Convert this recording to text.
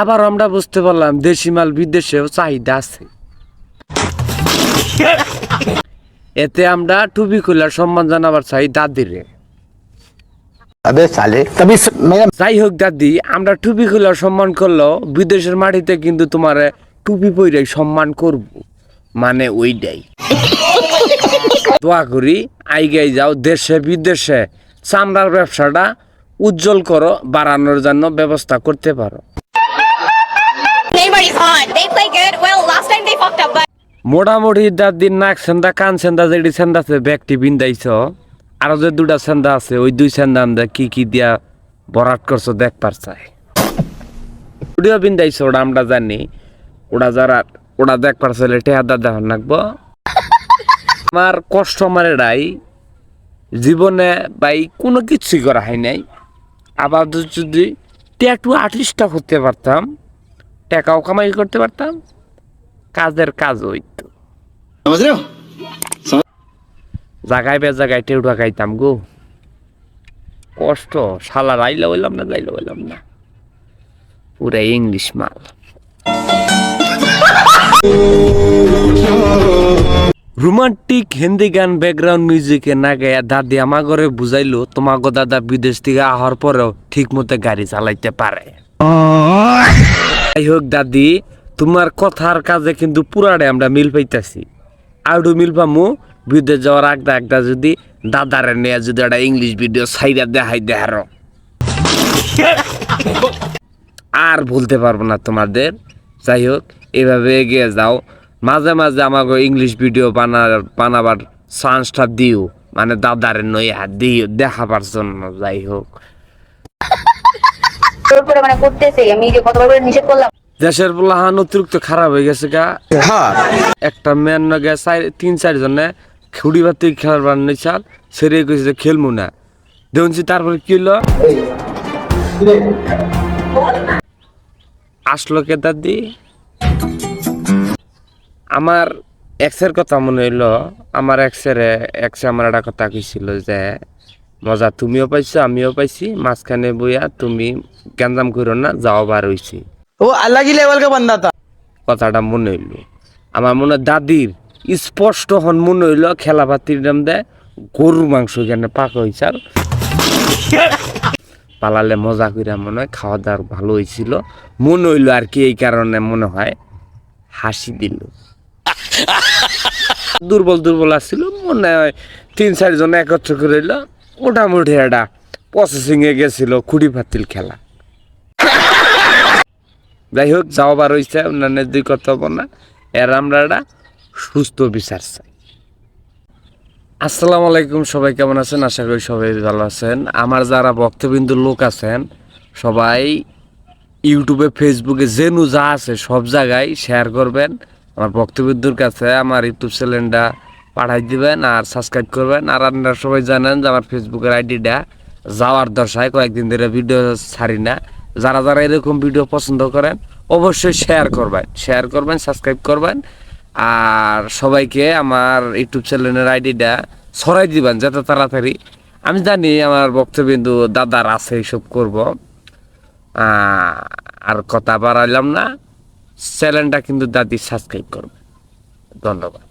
আবার আমরা বুঝতে পারলাম দেশি মাল বিদেশেও চাহিদা আছে। এতে আমরা টুপি খোলার সম্মান জানাবার চাই দাদিরে। যাই হোক দাদি, আমরা টুপি খোলার সম্মান করলো, বিদেশের মাটিতে কিন্তু তোমার টুপি পরে সম্মান করব, মানে ওইটাই। দোয়া করি আইগাই যাও, দেশে বিদেশে চামড়ার ব্যবসাটা উজ্জ্বল করো, বাড়ানোর জন্য ব্যবস্থা করতে পারো। মোটামুটি দাদির নাক সেন্দা কান সেন্দা যেটি সেন্দা আছে ব্যাগটি বিন্দাইছ, আরো যে দুটা সেন্দা আছে ওই দুই সেন্দা আমরা কি কি দিয়া বরাট করছো দেখ পারছাই। ভিডিও বিন্দাইছ ওটা আমরা জানি, ওটা দেখ পারছলে টেহাদা দেখান রাখবো। আমার কষ্ট আমার এটাই, জীবনে ভাই কোনো কিছুই করা হয় নাই। আবার যদি ট্যাটু আর্টিস্টটা করতে পারতাম, টাকাও কামাই করতে পারতাম, কাজের কাজ হইতো। জায়গায় বে জায়গায় টেউটা খাইতাম গো, কষ্ট শালা, রাইলে হইলাম না যাইলে হইলাম না, পুরা ইংলিশ মাল। রোমান্টিক হিন্দি গান ব্যাকগ্রাউন্ড মিউজিকে না গায়া দাদি আমার ঘরে বুঝাইলো তোমাকে দাদা বিদেশ থেকে আসার পরেও ঠিক মতো গাড়ি চালাইতে পারে। যাই হোক দাদি, তোমার কথার কাজে কিন্তু পুরাটাই আমরা মিল পাইতেছি। আরও মিল পামু বিদেশ যাওয়ার আগদা যদি দাদারে নিয়ে যদি একটা ইংলিশ ভিডিও সাইডা দেখাই দেখার, আর বলতে পারবো না তোমাদের। যাই হোক, এভাবে এগিয়ে যাও, মাঝে মাঝে আমাকে ইংলিশ ভিডিও বানাবার চান্সটা দিও, মানে দাদারে নইয়া দিও দেখাবার জন্য। যাই হোক, দেশের পোলাহান অতিরিক্ত খারাপ হয়ে গেছে গা। একটা মেয়ের নগে 3-4 জনে খুঁড়ি বাতি খেলার নিচাল সেরে গেছে, খেলবো না দেখছি। তারপরে কি হলো, আসলো কে দাদি, আমার এক্সের কথা মনে হইলো। আমার এক্সে আমার একটা কথা কইছিল যে মজা তুমিও পাইছো আমিও পাইছি, মাঝখানে বইয়া তুমি গ্যাঞ্জাম করো না, যাও বার হইছি। ও আল্লাহ কি লেভেল কা বান্দা তা, কথাটা মনে হইলো। আমার মনে দাদির স্পষ্ট হন মনে হইলো খেলা পাতির দাম দেয় গরুর মাংস এখানে পাক হইছাল পালালে মজা কইরা মনে হয় খাওয়া দাওয়ার ভালো হয়েছিল মনে হইলো আর কি। এই কারণে মনে হয় হাসি দিল। দুর্বল আসছিল মনে হয়, 3-4 জন একত্র করে এলো, মোটামুটি একটা প্রসেসিং এ গেছিল খুঁড়ি পাতিল খেলা। যাই হোক, যাওয়াবার হয়েছে অন্যান্য দুই কথা না, এর আমরা একটা সুস্থ বিচার চাই। আসসালামু আলাইকুম, সবাই কেমন আছেন? আশা করি সবাই ভালো আছেন। আমার যারা ভক্তবিন্দু লোক আছেন সবাই ইউটিউবে ফেসবুকে যেনু যা আছে সব জায়গায় শেয়ার করবেন, আমার ভক্তবিন্দুর কাছে আমার ইউটিউব চ্যানেলটা পাঠাই দিবেন আর সাবস্ক্রাইব করবেন। আর আপনারা সবাই জানেন যে আমার ফেসবুকের আইডিটা যাওয়ার দশায় কয়েকদিন ধরে ভিডিও ছাড়ি না। যারা যারা এরকম ভিডিও পছন্দ করেন অবশ্যই শেয়ার করবেন, সাবস্ক্রাইব করবেন। আর সবাইকে আমার ইউটিউব চ্যানেলের আইডিটা ছড়াই দিবেন যাতে তাড়াতাড়ি, আমি জানি আমার ভক্তবিন্দু দাদার আছে এইসব করব। আর কথা বাড়াইলাম না, চ্যানেলটা কিন্তু দাদি সাবস্ক্রাইব করবে। ধন্যবাদ।